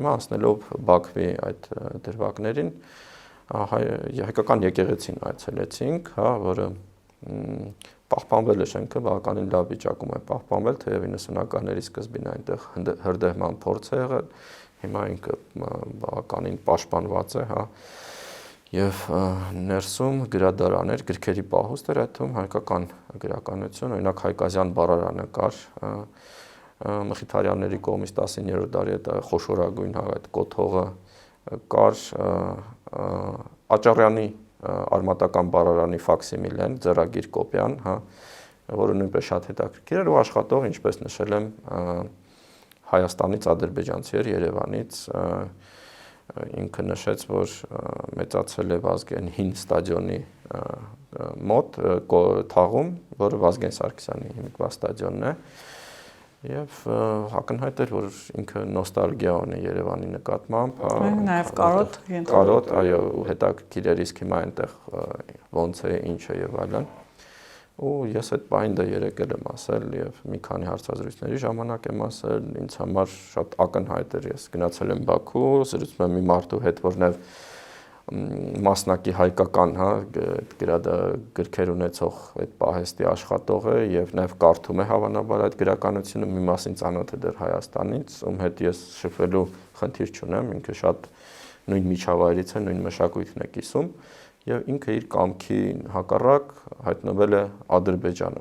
Հիմա անցնելով Բաքվի այդ դրվագներին, հայկական եկեղեցին այցելեցինք, հա, որը պահպանվել է շենքը, բավականին լավ վիճակում է պահպանվել, թեև 90-ականների սկզբին այնտեղ հրդեհման փորձ է եղել, հիմա ինքը բավականին պաշտպանված է, հա, եւ ներսում գրադարան էր, գրքերի պահոստ էր, այդ թվում հայկական գրականություն, օրինակ Հայկազյան բառարանը կար, Մխիթարյանների կողմից 19-րդ դարի այդ խոշորագույն այդ կոթողը կար, Աճարյանի արմատական բառարանի ֆաքսիմիլեն, ձեռագիր կոպիան, հա, որը նույնպես շատ հետաքրքիր էր ու աշխատող, ինչպես նշել եմ, Հայաստանից ադրբեջանցի էր, Երևանից, ինքը նշեց, որ մեծացել է Վազգեն հին ստադիոնի մոտ թաղում, որը Վազգեն Սարգսյանի հիմնված ստադիոնն է, եւ ակնհայտ էր, որ ինքը նոստալգիա ունի Երևանի նկատմամբ, նաև կարոտ, այո, հետաքրքիր էր, իսկ հիմա այնտեղ ոնց է, ինչ է եւ այլն։ Ու ես այդ բանը դա երեկել եմ ասել եւ մի քանի հարցազրույցների ժամանակ եմ ասել, ինձ համար շատ ակնհայտ էր, ես գնացել եմ Բաքու, զրուցում եմ մի մարդու հետ, որ նաեւ մասնակի հայկական, հա, գրքեր ունեցող այդ պահեստի աշխատող է եւ նաեւ կարդում է հավանաբար այդ գրականությունը, մի մասին ծանոթ է դեռ Հայաստանից, ում հետ ես շփվելու խնդիր չունեմ, ինքը շատ նույն միջավայրից է, նույն մշակույթն է կիսում եւ ինքը իր կամքի հակառակ հայտնվել է Ադրբեջանում,